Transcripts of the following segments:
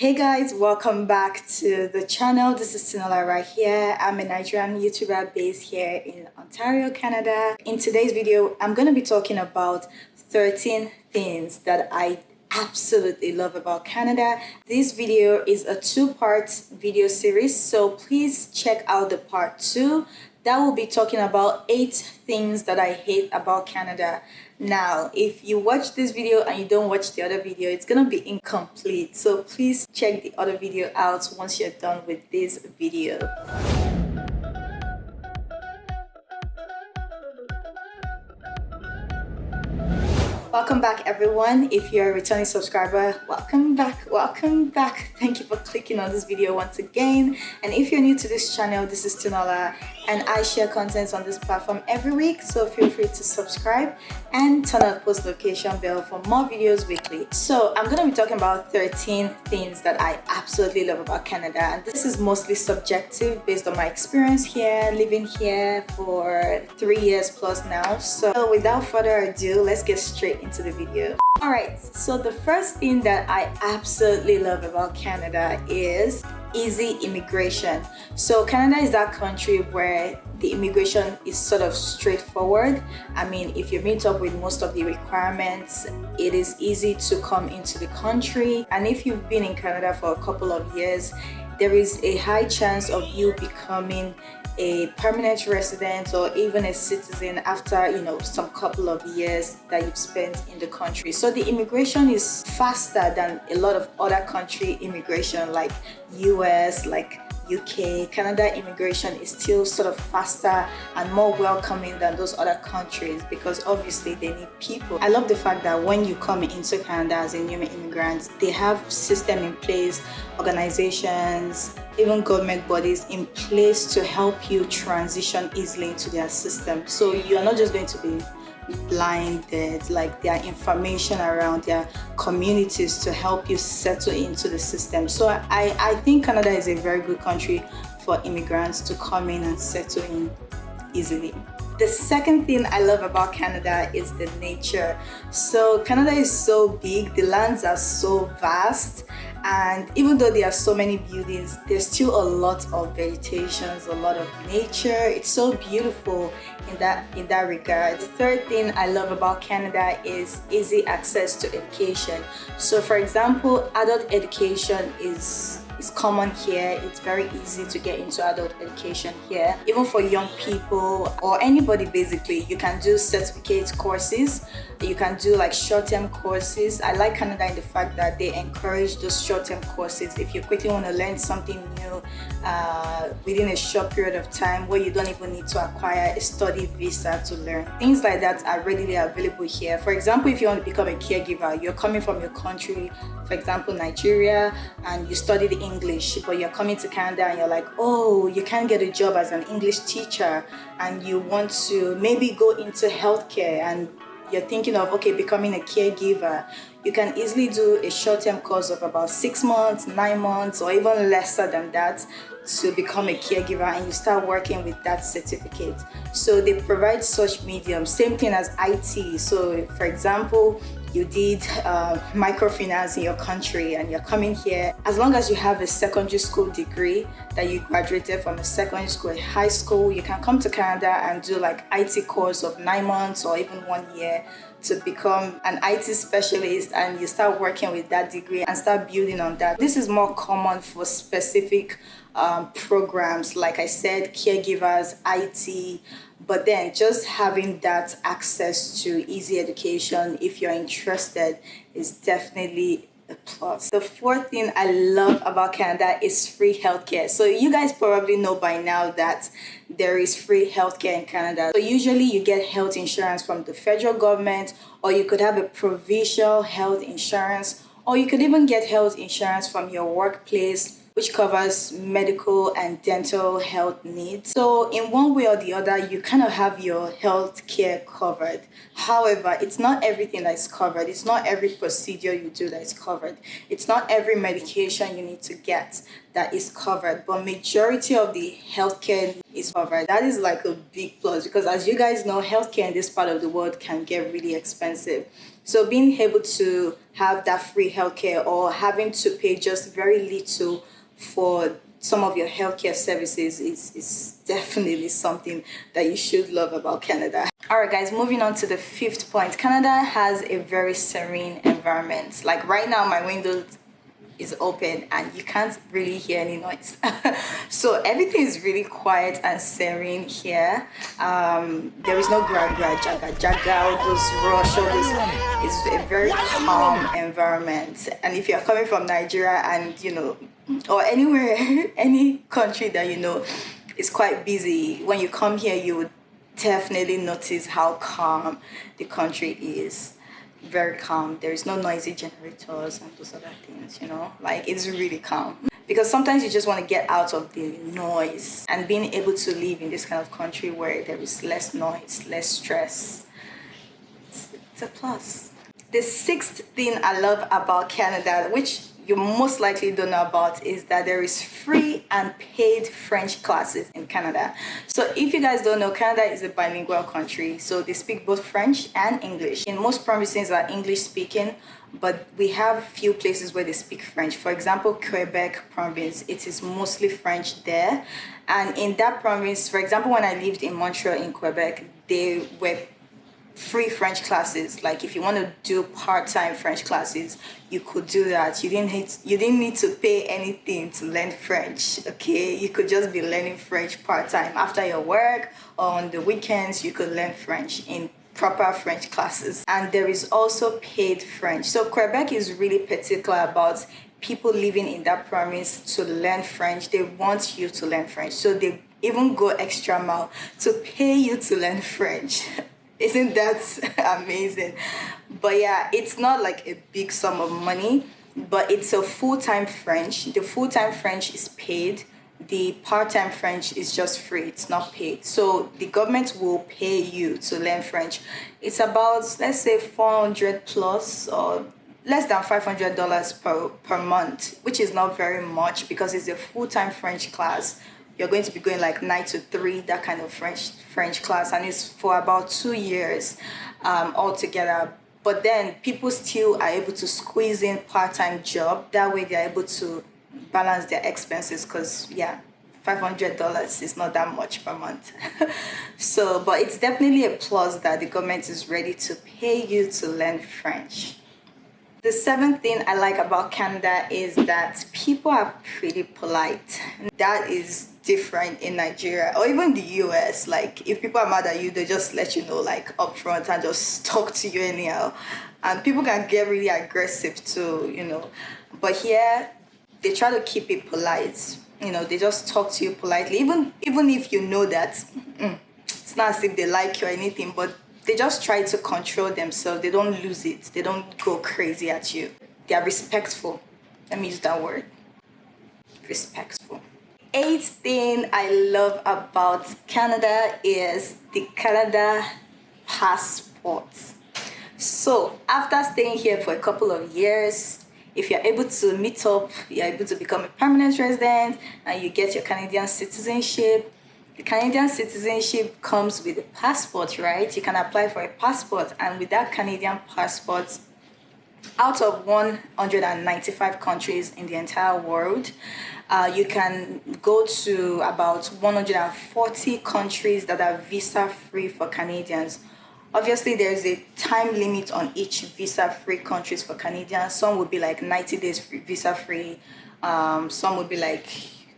Hey guys, welcome back to the channel. This is Tinola right here. I'm a Nigerian YouTuber based here in Ontario, Canada. In today's video, I'm going to be talking about 13 things that I absolutely love about Canada. This video is a two-part video series, so please check out the part 2. That will be talking about 8 things that I hate about Canada. Now, if you watch this video and you don't watch the other video, it's gonna be incomplete. So please check the other video out once you're done with this video. Welcome back, everyone. If you're a returning subscriber, welcome back. Thank you for clicking on this video once again. And if you're new to this channel, this is Tinola and I share content on this platform every week, so feel free to subscribe and turn on the post notification bell for more videos weekly. So I'm going to be talking about 13 things that I absolutely love about Canada, and this is mostly subjective based on my experience here, living here for 3 years plus now. So without further ado, let's get straight into the video. Alright, so the first thing that I absolutely love about Canada is easy immigration. So Canada is that country where the immigration is sort of straightforward. I mean, if you meet up with most of the requirements, it is easy to come into the country. And if you've been in Canada for a couple of years, there is a high chance of you becoming a permanent resident or even a citizen after, some couple of years that you've spent in the country. So the immigration is faster than a lot of other country immigration like US, like UK. Canada immigration is still sort of faster and more welcoming than those other countries because obviously they need people. I love the fact that when you come into Canada as a new immigrant, they have system in place, organizations, even government bodies in place to help you transition easily into their system. So you are not just going to be blinded, like there are information around their communities to help you settle into the system. So I think Canada is a very good country for immigrants to come in and settle in easily. The second thing I love about Canada is the nature. So Canada is so big, the lands are so vast, and even though there are so many buildings, there's still a lot of vegetation, a lot of nature. It's so beautiful in that regard. The third thing I love about Canada is easy access to education. So for example, adult education is common here. It's very easy to get into adult education here. Even for young people or anybody basically, you can do certificate courses. You can do like short-term courses. I like Canada in the fact that they encourage those short-term courses. If you quickly want to learn something new within a short period of time where you don't even need to acquire a study visa to learn. Things like that are readily available here. For example, if you want to become a caregiver, you're coming from your country, for example, Nigeria, and you studied English, but you're coming to Canada and you're like, oh, you can't get a job as an English teacher and you want to maybe go into healthcare and you're thinking of, okay, becoming a caregiver. You can easily do a short-term course of about 6 months, 9 months, or even lesser than that to become a caregiver, and you start working with that certificate. So they provide such mediums. Same thing as IT. So for example, you did microfinance in your country and you're coming here, as long as you have a secondary school degree that you graduated from a secondary school, a high school, you can come to Canada and do like IT course of 9 months or even 1 year to become an IT specialist, and you start working with that degree and start building on that. This is more common for specific programs, like I said, caregivers, IT, but then just having that access to easy education if you're interested is definitely a plus. The fourth thing I love about Canada is free healthcare. So you guys probably know by now that there is free healthcare in Canada. So usually you get health insurance from the federal government, or you could have a provincial health insurance, or you could even get health insurance from your workplace, which covers medical and dental health needs. So in one way or the other, you kind of have your health care covered. However, it's not everything that is covered. It's not every procedure you do that is covered. It's not every medication you need to get that is covered, but majority of the healthcare is covered. That is like a big plus because, as you guys know, healthcare in this part of the world can get really expensive. So being able to have that free healthcare or having to pay just very little for some of your healthcare services is definitely something that you should love about Canada. Alright guys, moving on to the fifth point. Canada has a very serene environment. Like right now my window is open and you can't really hear any noise. So everything is really quiet and serene here. There is no gra gra jaga jaga, all those rush, all this. It's a very calm environment. And if you're coming from Nigeria and you know, or anywhere, any country that you know is quite busy, when you come here you would definitely notice how calm the country is. Very calm. There is no noisy generators and those other things, you know, like it's really calm. Because sometimes you just want to get out of the noise, and being able to live in this kind of country where there is less noise, less stress, it's a plus. The sixth thing I love about Canada, which you most likely don't know about, is that there is free and paid French classes in Canada. So if you guys don't know, Canada is a bilingual country, so they speak both French and English. In most provinces are English speaking, but we have few places where they speak French. For example, Quebec province, it is mostly French there. And in that province, for example, when I lived in Montreal in Quebec, they were free French classes. Like if you want to do part-time French classes, you could do that. You didn't need to pay anything to learn French. Okay, you could just be learning French part-time after your work, or on the weekends you could learn French in proper French classes. And there is also paid French. So Quebec is really particular about people living in that province to learn French. They want you to learn French, so they even go extra mile to pay you to learn French. Isn't that amazing? But yeah, it's not like a big sum of money, but it's a full-time French. The full-time French is paid. The part-time French is just free. It's not paid. So the government will pay you to learn French. It's about, let's say, 400 plus or less than $500 per month, which is not very much because it's a full-time French class. You're going to be going like 9 to 3, that kind of French class, and it's for about 2 years altogether. But then people still are able to squeeze in part-time job. That way they're able to balance their expenses, because yeah, $500 is not that much per month. So, but it's definitely a plus that the government is ready to pay you to learn French. The seventh thing I like about Canada is that people are pretty polite. That is different in Nigeria or even the US. Like if people are mad at you, they just let you know like up front and just talk to you anyhow. And people can get really aggressive too, you know. But here, they try to keep it polite. You know, they just talk to you politely. Even if you know that it's not as if they like you or anything, but they just try to control themselves. They don't lose it. They don't go crazy at you. They are respectful. Let me use that word. Respectful. Eighth thing I love about Canada is the Canada passport. So after staying here for a couple of years, if you're able to meet up, you're able to become a permanent resident and you get your Canadian citizenship. The Canadian citizenship comes with a passport, right? You can apply for a passport, and with that Canadian passport, out of 195 countries in the entire world, you can go to about 140 countries that are visa-free for Canadians. Obviously, there's a time limit on each visa-free countries for Canadians. Some would be like 90 days visa-free. Some would be like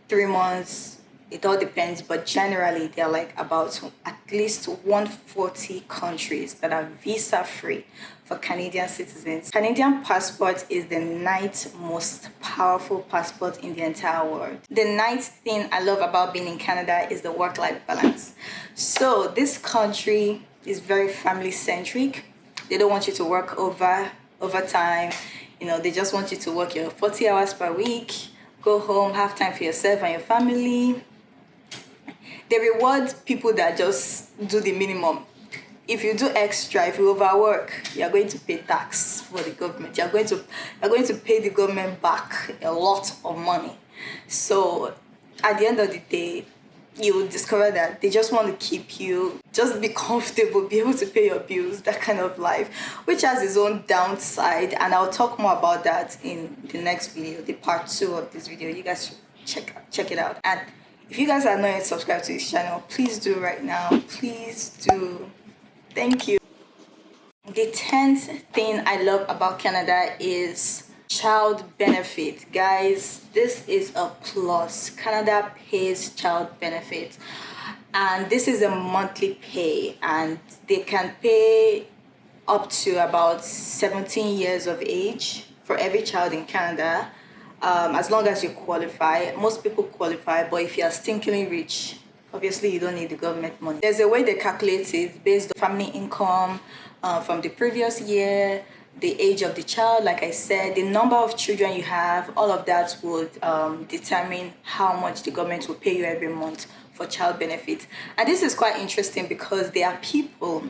3 months. It all depends, but generally they're like about at least 140 countries that are visa-free for Canadian citizens. Canadian passport is the 9th most powerful passport in the entire world. The 9th thing I love about being in Canada is the work-life balance. So this country is very family-centric. They don't want you to work overtime. You know, they just want you to work your 40 hours per week, go home, have time for yourself and your family. They reward people that just do the minimum. If you do extra, if you overwork, you're going to pay tax for the government. You're going to pay the government back a lot of money. So at the end of the day, you will discover that they just want to keep you, just be comfortable, be able to pay your bills, that kind of life, which has its own downside, and I'll talk more about that in the next video, the part 2 of this video. You guys should check it out. And if you guys are not yet subscribed to this channel, please do right now. Please do. Thank you. The 10th thing I love about Canada is child benefit. Guys, this is a plus. Canada pays child benefit, and this is a monthly pay, and they can pay up to about 17 years of age for every child in Canada, as long as you qualify. Most people qualify, but if you are stinkingly rich, obviously you don't need the government money. There's a way they calculate it based on family income from the previous year, the age of the child, like I said, the number of children you have. All of that would determine how much the government will pay you every month for child benefit. And this is quite interesting because there are people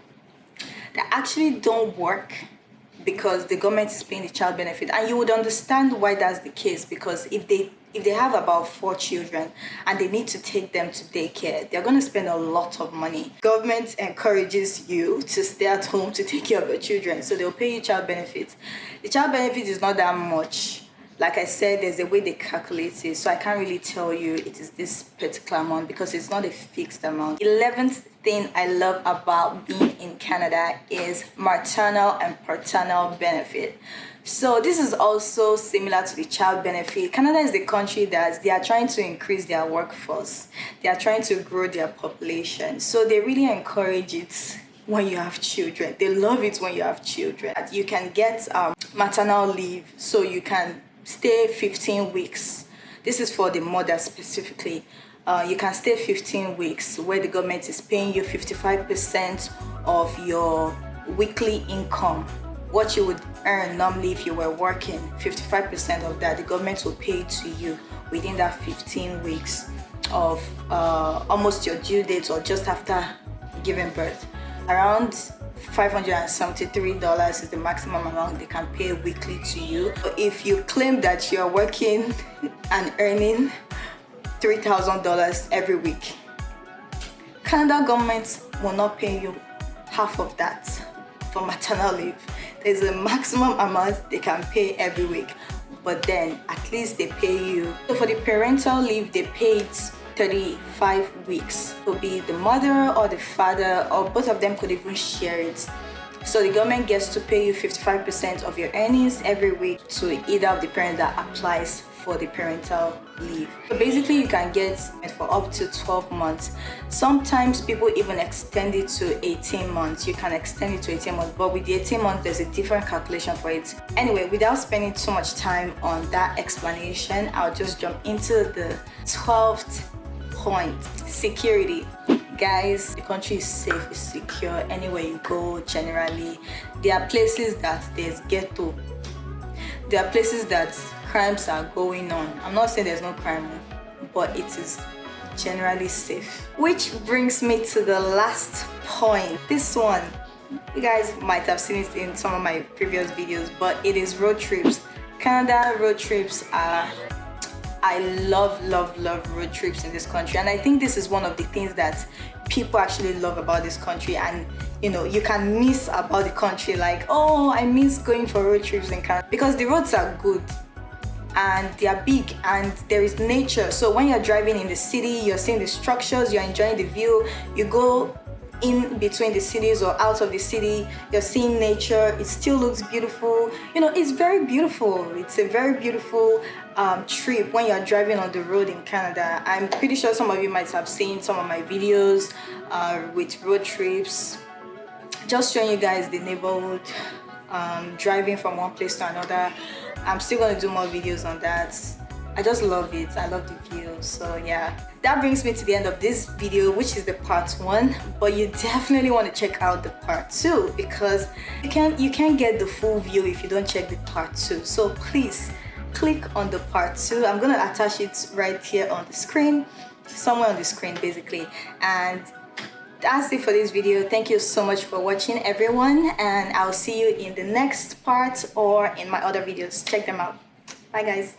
that actually don't work because the government is paying the child benefit, and you would understand why that's the case, because if they have about 4 children and they need to take them to daycare, they're going to spend a lot of money. Government encourages you to stay at home to take care of your children, so they'll pay you child benefits. The child benefit is not that much. Like I said, there's a way they calculate it, so I can't really tell you it is this particular amount because it's not a fixed amount. 11th thing I love about being in Canada is maternal and paternal benefit. So this is also similar to the child benefit. Canada is the country that they are trying to increase their workforce. They are trying to grow their population. So they really encourage it when you have children. They love it when you have children. You can get maternal leave, so you can stay 15 weeks. This is for the mother specifically. You can stay 15 weeks where the government is paying you 55% of your weekly income. What you would earn normally if you were working, 55% of that the government will pay to you within that 15 weeks of almost your due date or just after giving birth. Around $573 is the maximum amount they can pay weekly to you. If you claim that you're working and earning $3,000 every week, Canada government will not pay you half of that for maternal leave. There's a maximum amount they can pay every week, but then at least they pay you. So for the parental leave, they paid 35 weeks. It could be the mother or the father, or both of them could even share it. So the government gets to pay you 55% of your earnings every week to either of the parents that applies for the parental leave. So basically you can get it for up to 12 months. Sometimes people even extend it to 18 months. You can extend it to 18 months, but with the 18 months there's a different calculation for it. Anyway, without spending too much time on that explanation, I'll just jump into the 12th point. Security. Guys, the country is safe, it's secure anywhere you go. Generally, there are places that there's ghetto. There are places that crimes are going on. I'm not saying there's no crime, but it is generally safe. Which brings me to the last point. This one, you guys might have seen it in some of my previous videos, but it is road trips. Canada road trips are, I love road trips in this country, and I think this is one of the things that people actually love about this country. And you know, you can miss about the country, like, oh, I miss going for road trips in Canada, because the roads are good and they are big and there is nature. So when you're driving in the city, you're seeing the structures, you're enjoying the view. You go in between the cities or out of the city, you're seeing nature. It still looks beautiful. You know, it's very beautiful. It's a very beautiful trip when you're driving on the road in Canada. I'm pretty sure some of you might have seen some of my videos with road trips, just showing you guys the neighborhood, driving from one place to another. I'm still going to do more videos on that. I just love it. I love the view. So yeah, that brings me to the end of this video, which is the part 1, but you definitely want to check out the part 2 because you can't get the full view if you don't check the part 2. So please click on the part 2. I'm going to attach it right here on the screen, somewhere on the screen basically. And that's it for this video. Thank you so much for watching, everyone, and I'll see you in the next part or in my other videos. Check them out. Bye guys.